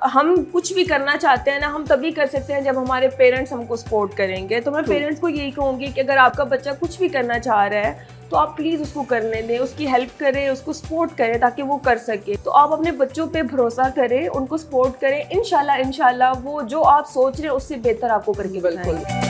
हम कुछ भी करना चाहते हैं ना, हम तभी कर सकते हैं जब हमारे पेरेंट्स हमको सपोर्ट करेंगे। तो मैं पेरेंट्स को यही कहूँगी कि अगर आपका बच्चा कुछ भी करना चाह रहा है तो आप प्लीज़ उसको करने दें, उसकी हेल्प करें, उसको सपोर्ट करें ताकि वो कर सके। तो आप अपने बच्चों पे भरोसा करें, उनको सपोर्ट करें, इंशाल्लाह वो जो आप सोच रहे हैं उससे बेहतर आपको करके बताएंगे।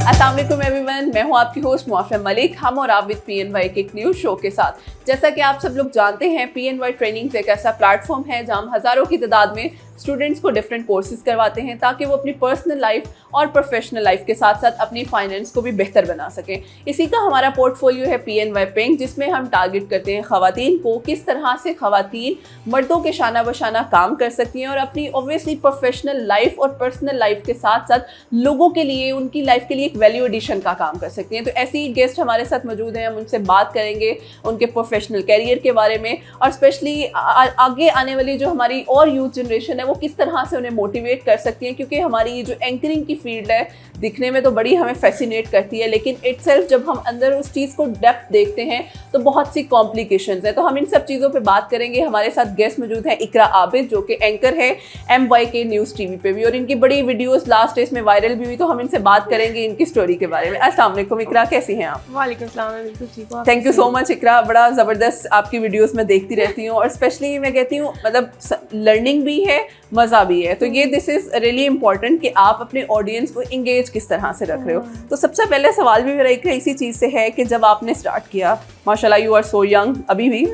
अस्सलाम वालेकुम एवरीवन, मैं हूं आपकी होस्ट मुआफ़िया मलिक। हम और आप विद PNY के एक न्यूज़ शो के साथ। जैसा कि आप सब लोग जानते हैं, PNY ट्रेनिंग्स एक ऐसा प्लेटफॉर्म है जहां हम हज़ारों की तादाद में स्टूडेंट्स को डिफरेंट कोर्सेज करवाते हैं ताकि वो अपनी पर्सनल लाइफ और प्रोफेशनल लाइफ के साथ साथ अपनी फाइनेंस को भी बेहतर बना सकें। इसी का हमारा पोर्टफोलियो है PNY पिंक, जिसमें हम टारगेट करते हैं ख़वातीन को किस तरह से ख़वातीन मर्दों के शाना बशाना काम कर सकती हैं और अपनी ऑब्वियसली प्रोफेशनल लाइफ और पर्सनल लाइफ के साथ साथ लोगों के लिए, उनकी लाइफ के लिए एक वैल्यू एडिशन का काम कर सकती हैं। तो ऐसी गेस्ट हमारे साथ मौजूद हैं, हम उनसे बात करेंगे उनके प्रोफेशनल कैरियर के बारे में और स्पेशली आगे आने वाली जो हमारी और यूथ जनरेशन है वो किस तरह से उन्हें मोटिवेट कर सकती हैं, क्योंकि हमारी ये जो एंकरिंग की फील्ड है दिखने में तो बड़ी हमें फैसिनेट करती है, लेकिन इटसेल्फ जब हम अंदर उस चीज़ को डेप्थ देखते हैं तो बहुत सी कॉम्प्लिकेशंस हैं। तो हम इन सब चीज़ों पे बात करेंगे। हमारे साथ गेस्ट मौजूद हैं इकरा आबिद, जो कि एंकर है MYK न्यूज़ टीवी पे भी, और इनकी बड़ी वीडियोस लास्ट डेज में वायरल भी हुई। तो हम इनसे बात करेंगे इनकी स्टोरी के बारे में। अस्सलाम वालेकुम इकरा, कैसी हैं आप? वालेकुम सलाम, बिल्कुल ठीक हूं। थैंक यू सो मच इकरा, बड़ा ज़बरदस्त आपकी वीडियोस में देखती रहती हूँ और स्पेशली मैं कहती हूँ मतलब लर्निंग भी है, मज़ा भी है। तो ये दिस इज़ रियली इंपॉर्टेंट कि आप अपने ऑडियंस को इंगेज किस तरह से रख रहे हो। तो सबसे पहले सवाल भी मेरा इसी चीज़ से है कि जब आपने स्टार्ट किया, माशाल्लाह यू आर सो यंग अभी भी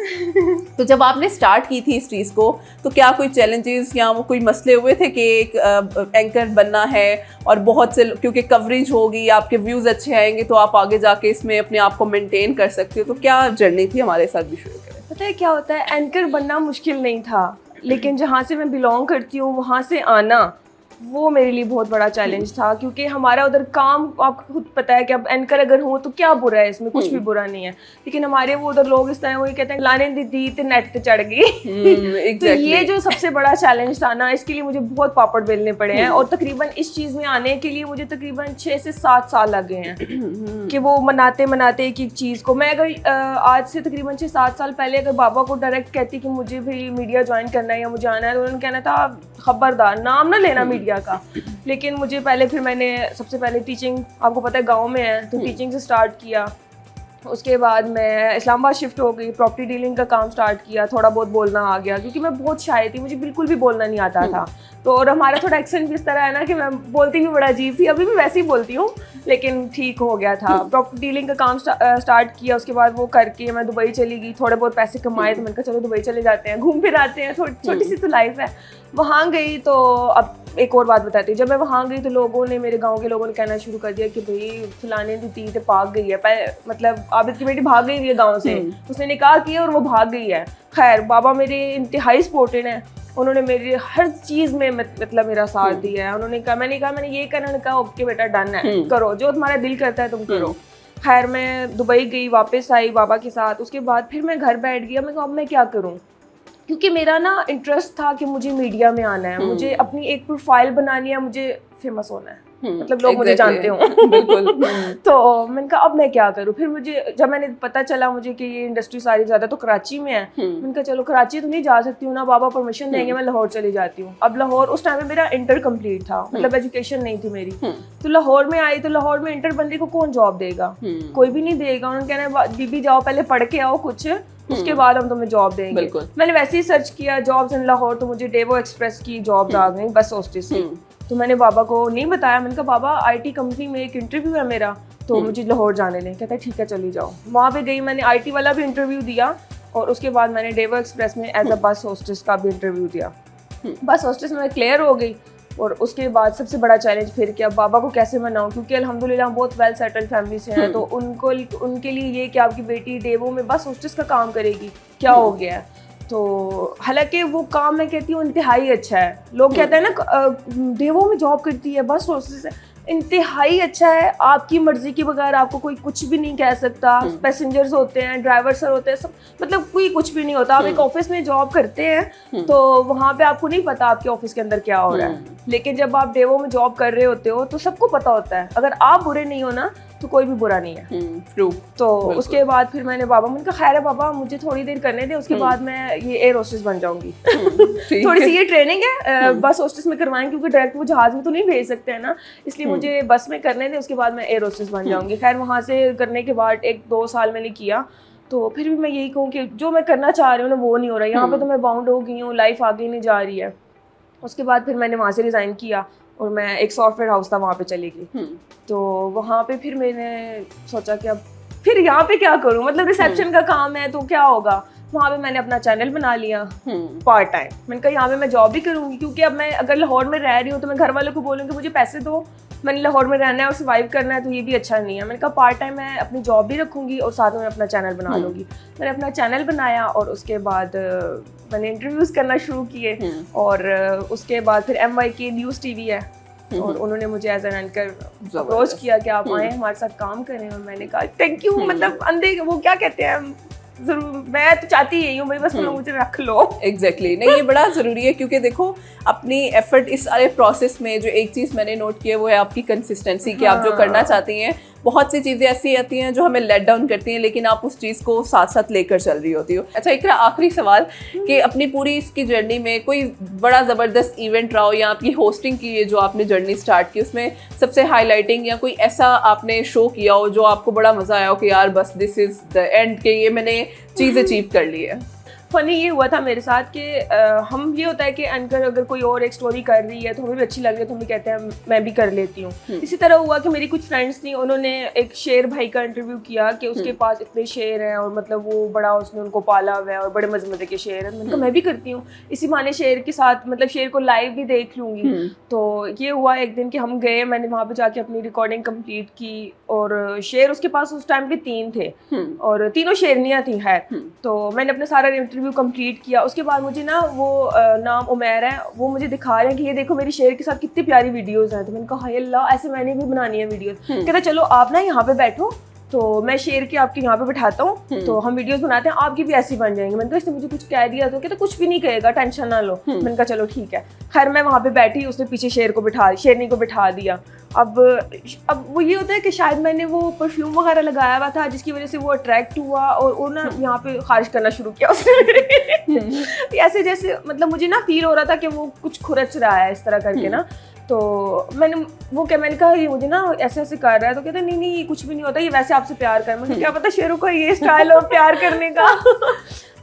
तो जब आपने स्टार्ट की थी इस चीज़ को, तो क्या कोई चैलेंजेस या वो कोई मसले हुए थे कि एक एंकर बनना है और बहुत से, क्योंकि कवरेज होगी, आपके व्यूज़ अच्छे आएंगे तो आप आगे जाके इसमें अपने आप को मेंटेन कर सकते हो, तो क्या जर्नी थी? हमारे साथ भी शुरू करें। पता है क्या होता है, एंकर बनना मुश्किल नहीं था, लेकिन जहाँ से मैं बिलोंग करती हूँ वहाँ से आना वो मेरे लिए बहुत बड़ा चैलेंज था, क्योंकि हमारा उधर काम, आपको खुद पता है कि अब एंकर अगर हो तो क्या बुरा है इसमें, कुछ भी बुरा नहीं है, लेकिन हमारे वो उधर लोग इस तरह वही कहते हैं लाने दी तो नेट पे चढ़ गई। तो ये जो सबसे बड़ा चैलेंज था ना, इसके लिए मुझे बहुत पापड़ बेलने पड़े हैं और तकरीबन इस चीज़ में आने के लिए मुझे तकरीबन 6 से 7 साल लग गए हैं कि वो मनाते एक चीज़ को। मैं अगर आज से तकरीबन 6-7 साल पहले अगर बाबा को डायरेक्ट कहती कि मुझे भी मीडिया ज्वाइन करना है या मुझे आना है, तो उन्होंने कहना था खबरदार नाम ना लेना मीडिया का। लेकिन मुझे फिर मैंने सबसे पहले टीचिंग, आपको पता है गांव में है तो टीचिंग से स्टार्ट किया। उसके बाद मैं इस्लामाबाद शिफ्ट हो गई, प्रॉपर्टी डीलिंग का काम स्टार्ट किया, थोड़ा बहुत बोलना आ गया क्योंकि मैं बहुत शाय थी, मुझे बिल्कुल भी बोलना नहीं आता था। तो और हमारा थोड़ा एक्सेंट भी इस तरह है ना कि मैं बोलती भी बड़ा अजीब थी, अभी भी वैसे ही बोलती हूँ, लेकिन ठीक हो गया था। प्रॉपर्टी डीलिंग का काम स्टार्ट किया, उसके बाद वो करके मैं दुबई चली गई, थोड़े बहुत पैसे कमाए तो मैंने कहा चलो दुबई चले जाते हैं, घूम फिर आते हैं, छोटी सी तो लाइफ है। वहाँ गई तो अब एक और बात बताती हूँ, जब मैं वहाँ गई तो लोगों ने, मेरे गांव के लोगों ने कहना शुरू कर दिया कि भाई फलाने दी थी तो भाग गई है, मतलब आबिद की बेटी भाग गई है गांव से, उसने निकाह किया और वो भाग गई है। खैर बाबा मेरे इंतहाई सपोर्टेड हैं, उन्होंने मेरी हर चीज़ में मतलब मेरा साथ दिया है। उन्होंने कहा, मैंने ये करना, उन्होंने कहा ओके बेटा डन है, करो जो तुम्हारा दिल करता है तुम करो। खैर मैं दुबई गई, वापस आई बाबा के साथ। उसके बाद फिर मैं घर बैठ गया, मैं कहा अब मैं क्या करूँ, क्योंकि मेरा ना इंटरेस्ट था कि मुझे मीडिया में आना है, मुझे अपनी एक प्रोफाइल बनानी है, मुझे फेमस होना है, मतलब लोग मुझे जानते हो। बिल्कुल। तो मैंने कहा अब मैं क्या करूँ। फिर मुझे जब मैंने पता चला मुझे कि ये इंडस्ट्री सारी ज़्यादा तो कराची में है, मैंने कहा चलो कराची तो नहीं जा सकती हूँ ना, बाबा परमिशन देंगे, मैं लाहौर चली जाती हूँ। अब लाहौर उस टाइम में मेरा इंटर कंप्लीट था, मतलब एजुकेशन नहीं थी मेरी। तो लाहौर में आई तो लाहौर में इंटर बंदे को कौन जॉब देगा, कोई भी नहीं देगा। उन्होंने कहना बीबी जाओ पहले पढ़ के आओ कुछ, उसके बाद हम तुम्हें जॉब देंगे। मैंने वैसे ही सर्च किया जॉब्स इन लाहौर, तो मुझे डेवो एक्सप्रेस की जॉब्स आ गई बस होस्टेस से। तो मैंने बाबा को नहीं बताया, मैंने कहा बाबा IT कंपनी में एक इंटरव्यू है मेरा, तो मुझे लाहौर जाने दें। कहता है ठीक है चली जाओ। वहाँ पे गई, मैंने IT वाला भी इंटरव्यू दिया और उसके बाद मैंने डेवो एक्सप्रेस में एज अ बस होस्टेस का भी इंटरव्यू दिया। बस होस्टेस में क्लियर हो गई और उसके बाद सबसे बड़ा चैलेंज फिर क्या, बाबा को कैसे मनाऊं, क्योंकि अल्हम्दुलिल्लाह बहुत वेल सेटल्ड फैमिली से हैं, तो उनके लिए ये कि आपकी बेटी डेवो में बस होस्टेस का काम करेगी, क्या हो गया है। तो हालांकि वो काम मैं कहती हूँ इंतहाई अच्छा है। लोग कहते हैं ना डेवो में जॉब करती है, बस होस्टेस है, इंतहाई अच्छा है। आपकी मर्जी के बगैर आपको कोई कुछ भी नहीं कह सकता। पैसेंजर्स होते हैं, ड्राइवर सर होते हैं, सब मतलब कोई कुछ भी नहीं होता। आप एक ऑफिस में जॉब करते हैं तो वहाँ पे आपको नहीं पता आपके ऑफिस के अंदर क्या हो रहा है, लेकिन जब आप डेवो में जॉब कर रहे होते हो तो सबको पता होता है। अगर आप बुरे नहीं हो ना तो कोई भी बुरा नहीं है। ट्रू। तो उसके बाद फिर मैंने मैंने कहा खैर है बाबा, मुझे थोड़ी देर करने दे, उसके बाद मैं ये एयर होस्टेस बन जाऊंगी। थोड़ी सी ये ट्रेनिंग है, बस होस्टेस में करवाएं, क्योंकि डायरेक्ट वो जहाज में तो नहीं भेज सकते हैं ना, इसलिए मुझे बस में करने दे, उसके बाद मैं एयर होस्टेस बन जाऊंगी। खैर वहाँ से करने के बाद 1-2 साल मैंने किया, तो फिर भी मैं यही कहूँ कि जो मैं करना चाह रही हूँ ना वो नहीं हो रहा है। यहाँ पे तो मैं बाउंड हो गई हूँ, लाइफ आगे नहीं जा रही है। उसके बाद फिर मैंने वहाँ से रिज़ाइन किया और मैं एक सॉफ्टवेयर हाउस था वहाँ पे चली गई। तो वहाँ पे फिर मैंने सोचा कि अब फिर यहाँ पे क्या करूँ, मतलब रिसेप्शन का काम है तो क्या होगा। वहाँ पे मैंने अपना चैनल बना लिया पार्ट टाइम। मैंने कहा यहाँ पे मैं जॉब भी करूँगी, क्योंकि अब मैं अगर लाहौर में रह रही हूँ तो मैं घर वालों को बोलूँगी मुझे पैसे दो, मैंने लाहौर में रहना है और सर्वाइव करना है, तो ये भी अच्छा नहीं है। मैंने कहा पार्ट टाइम मैं अपनी जॉब भी रखूँगी और साथ में अपना चैनल बना लूँगी। मैंने अपना चैनल बनाया और उसके बाद मैंने इंटरव्यूज़ करना शुरू किए, और उसके बाद फिर MYK न्यूज़ TV है और उन्होंने मुझे एज एन एंकर अप्रोच किया कि आप आए हमारे साथ काम करें, और मैंने कहा थैंक यू। मतलब अंधे वो क्या कहते हैं, जरूर मैं तो चाहती यही हूँ भाई, बस तुम मुझे रख लो। एग्जैक्टली नहीं, ये बड़ा ज़रूरी है, क्योंकि देखो अपनी एफर्ट इस सारे प्रोसेस में जो एक चीज़ मैंने नोट की है वो है आपकी कंसिस्टेंसी, कि आप जो करना चाहती हैं बहुत सी चीज़ें ऐसी आती हैं जो हमें लेट डाउन करती हैं, लेकिन आप उस चीज़ को साथ साथ लेकर चल रही होती हो। अच्छा इकरा, आखिरी सवाल कि अपनी पूरी इसकी जर्नी में कोई बड़ा ज़बरदस्त इवेंट रहा हो, या आपकी होस्टिंग की ये जो आपने जर्नी स्टार्ट की उसमें सबसे हाईलाइटिंग या कोई ऐसा आपने शो किया हो जो आपको बड़ा मज़ा आया हो कि यार बस दिस इज़ द एंड, के ये मैंने चीज़ अचीव कर ली है। फ़नी ये हुआ था मेरे साथ कि हम ये होता है कि एंकर अगर कोई और एक स्टोरी कर रही है तो हमें भी अच्छी लग रही है तो हमें कहते हैं मैं भी कर लेती हूँ। इसी तरह हुआ कि मेरी कुछ फ्रेंड्स थी, उन्होंने एक शेर भाई का इंटरव्यू किया कि उसके पास इतने शेर हैं और मतलब वो बड़ा उसने उनको पाला हुआ है और बड़े मज़े मज़े के शेर हैं। मैंने कहा मैं भी करती हूँ, इसी बहाने शेर के साथ मतलब शेर को लाइव भी देख लूँगी। तो ये हुआ एक दिन कि हम गए, मैंने वहाँ पर जाके अपनी रिकॉर्डिंग कम्प्लीट की, और शेर उसके पास उस टाइम पे 3 थे और तीनों शेरनियाँ थी। है तो मैंने अपना सारा इंटरव्यू कंप्लीट किया। उसके बाद मुझे ना वो नाम उमैर है, वो मुझे दिखा रहे हैं कि ये देखो मेरी शेर के साथ कितनी प्यारी वीडियोस हैं। तो मैंने कहा हाय अल्लाह, ऐसे मैंने भी बनानी है वीडियोस। कहता चलो आप ना यहाँ पे बैठो, तो मैं शेर के आपके यहाँ पे बैठाता हूँ, तो हम वीडियोस बनाते हैं, आपकी भी ऐसी बन जाएंगी। मैंने कहा इसने मुझे कुछ कह दिया तो कहता कुछ भी नहीं कहेगा, टेंशन ना लो। मैंने कहा चलो ठीक है। खैर मैं वहाँ पे बैठी, उसने पीछे शेरनी को बिठा दिया। अब वो ये होता है कि शायद मैंने वो परफ्यूम वगैरह लगाया हुआ था जिसकी वजह से वो अट्रैक्ट हुआ और वो ना यहाँ पे खारिश करना शुरू किया उसने। ऐसे जैसे मतलब मुझे ना फील हो रहा था कि वो कुछ खुरच रहा है इस तरह करके ना। तो मैंने कहा ये मुझे ना ऐसे ऐसे कर रहा है। तो कहते नहीं नहीं ये कुछ भी नहीं होता, ये वैसे आपसे प्यार कर। मुझे क्या पता शेरों का ये स्टाइल हो प्यार करने का।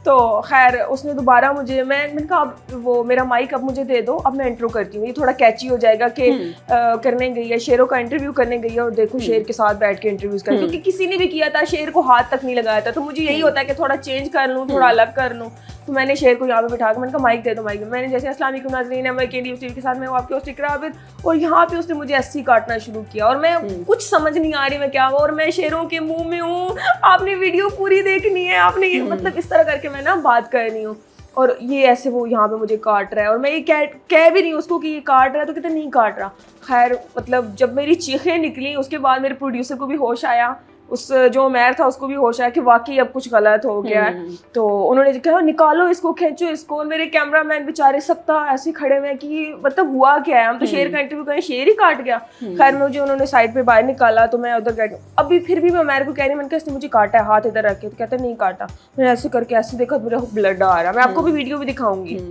तो खैर उसने दोबारा मैंने कहा अब वो मेरा माइक अब मुझे दे दो, अब मैं इंट्रो करती हूँ, ये थोड़ा कैची हो जाएगा कि करने गई है, शेरों का इंटरव्यू करने गई है और देखो शेर के साथ बैठ के इंटरव्यूज कर, क्योंकि किसी ने भी किया था शेर को हाथ तक नहीं लगाया था। तो मुझे यही होता है कि थोड़ा चेंज कर लूँ, थोड़ा अलग कर लूँ। तो मैंने शेर को यहाँ पे बिठा कर मैंने कहा माइक दे दो, माइक। मैंने जैसे अस्सलाम वालेकुम नाज़रीन, MYK न्यूज़ TV के साथ मैं आपके होस्ट इकरा आबिद, और यहाँ पे उसने मुझे ऐसे काटना शुरू किया और मैं कुछ समझ नहीं आ रही मैं क्या, और मैं शेरों के मुंह में हूँ, आपने वीडियो पूरी देखनी है, आपने मतलब इस तरह करके मैं ना बात कर रही हूँ और ये ऐसे वो यहाँ पे मुझे काट रहा है और मैं ये कह भी नहीं उसको कि ये काट रहा है, तो कहते नहीं काट रहा। खैर मतलब जब मेरी चीखें निकली उसके बाद मेरे प्रोड्यूसर को भी होश आया, उस जो उमैर था उसको भी होश आया कि वाकई अब कुछ गलत हो गया है। तो उन्होंने कहा निकालो इसको, खींचो इसको। और मेरे कैमरामैन बेचारे सकता ऐसे खड़े हुए कि मतलब हुआ क्या है, हम तो शेर का इंटरव्यू करें, शेर ही काट गया। खैर मुझे उन्होंने साइड पे बाहर निकाला तो मैं उधर गई। अभी फिर भी मैं उमैर को कह रही, मैंने कहा इसने मुझे काटा है, हाथ इधर रख के। तो कहते नहीं काटा। मैंने ऐसे करके ऐसे देखा, मेरा ब्लड आ रहा। मैं आपको भी वीडियो भी दिखाऊंगी।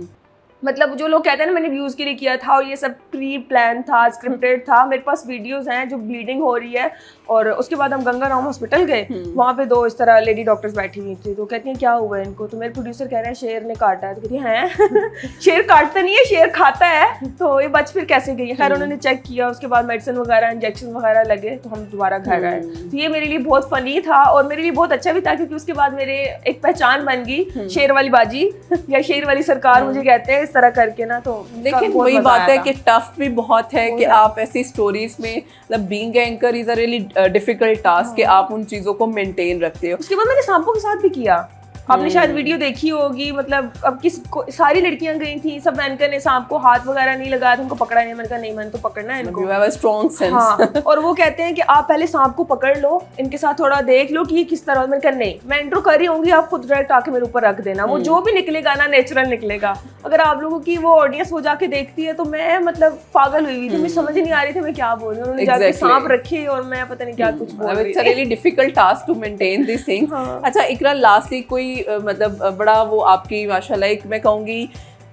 मतलब जो लोग कहते हैं ना मैंने व्यूज़ के लिए किया था और ये सब प्री प्लान था, स्क्रिप्टेड था, मेरे पास वीडियोस हैं जो ब्लीडिंग हो रही है। और उसके बाद हम गंगा राम हॉस्पिटल गए, वहाँ पे 2 इस तरह लेडी डॉक्टर्स बैठी हुई थी। तो कहती हैं क्या हुआ है इनको, तो मेरे प्रोड्यूसर कह रहे हैं शेर ने काटा है। तो कहती हैं शेर काटता नहीं है, शेर खाता है। तो ये बच फिर कैसे गई। खैर उन्होंने चेक किया, उसके बाद मेडिसिन वगैरह इंजेक्शन वगैरह लगे, तो हम दोबारा घर आए। तो ये मेरे लिए बहुत फनी था और मेरे लिए बहुत अच्छा भी था, क्योंकि उसके बाद मेरे एक पहचान बन गई, शेर वाली बाजी या शेर वाली सरकार मुझे कहते हैं इस तरह करके ना। तो लेकिन वही बात है कि टफ भी बहुत है कि आप ऐसी स्टोरीज में मतलब being anchor is a really difficult task कि आप उन चीजों को मेंटेन रखते हो। उसके बाद मैंने सांपों के साथ भी किया। आपने शायद वीडियो देखी होगी, मतलब अब सारी लड़कियां गई थी, सब एंकर ने सांप को हाथ वगैरह नहीं लगाया था, उनको पकड़ा नहीं। मैंने कहा नहीं, मैंने तो पकड़ना है इनको। You have a strong sense. हाँ, और वो कहते हैं कि आप पहले सांप को पकड़ लो, इनके साथ थोड़ा देख लो कि ये किस तरह। मैंने कहा नहीं, मैं इंट्रो कर रही होंगी, आप खुद डायरेक्ट आके मेरे ऊपर रख देना, वो जो भी निकलेगा ना नेचुरल निकलेगा। अगर आप लोगों की वो ऑडियंस हो जाके देखती है तो मैं मतलब पागल हुई थी, मुझे समझ नहीं आ रही थी मैं क्या बोल रही हूँ। उन्होंने जाके सांप रखे और मैं पता नहीं क्या कुछ बोल रही थी। It's a really difficult task to maintain these things. अच्छा इकरा, लास्टली कोई मतलब बड़ा वो आपकी माशाल्लाह एक मैं कहूँगी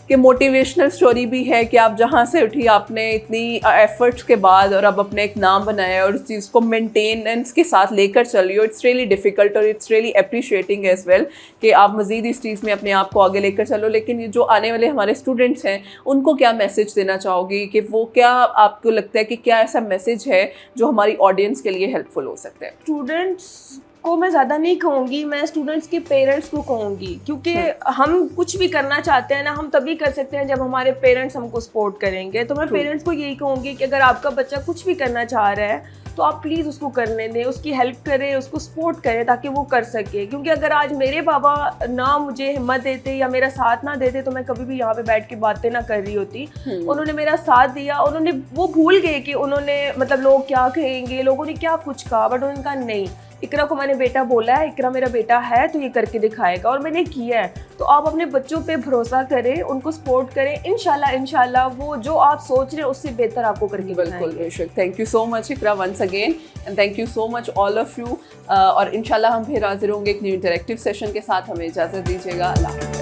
कि मोटिवेशनल स्टोरी भी है कि आप जहाँ से उठी, आपने इतनी एफर्ट्स के बाद और अब अपने एक नाम बनाया और उस चीज़ को मेंटेनेंस के साथ लेकर चल रही हो। इट्स रियली डिफ़िकल्ट और it's really appreciating as well कि आप मज़ीद इस चीज़ में अपने आप को आगे लेकर चलो। लेकिन ये जो आने वाले हमारे स्टूडेंट्स हैं उनको क्या मैसेज देना चाहोगी, कि वो क्या आपको लगता है कि क्या ऐसा मैसेज है जो हमारी ऑडियंस के लिए हेल्पफुल हो सकता है? स्टूडेंट्स को मैं ज़्यादा नहीं कहूँगी, मैं स्टूडेंट्स के पेरेंट्स को कहूँगी, क्योंकि हम कुछ भी करना चाहते हैं ना, हम तभी कर सकते हैं जब हमारे पेरेंट्स हमको सपोर्ट करेंगे। तो मैं पेरेंट्स को यही कहूँगी कि अगर आपका बच्चा कुछ भी करना चाह रहा है तो आप प्लीज़ उसको करने दें, उसकी हेल्प करें, उसको सपोर्ट करें ताकि वो कर सके। क्योंकि अगर आज मेरे पापा ना मुझे हिम्मत देते या मेरा साथ ना देते तो मैं कभी भी यहाँ पे बैठ के बातें ना कर रही होती। उन्होंने मेरा साथ दिया, उन्होंने वो भूल गए कि उन्होंने मतलब लोग क्या कहेंगे, लोगों ने क्या कुछ कहा, बट उन्होंने कहा नहीं, इकरा को मैंने बेटा बोला है, इकरा मेरा बेटा है तो ये करके दिखाएगा, और मैंने किया है। तो आप अपने बच्चों पे भरोसा करें, उनको सपोर्ट करें, इंशाल्लाह वो जो आप सोच रहे हैं उससे बेहतर आपको करके बिल्कुल बेशक। Thank you so much Iqra once again, and thank you so much all of you. और इंशाल्लाह हम फिर हाजिर होंगे एक न्यू इंटरेक्टिव सेशन के साथ। हमें इजाज़त दीजिएगा। अल्लाह।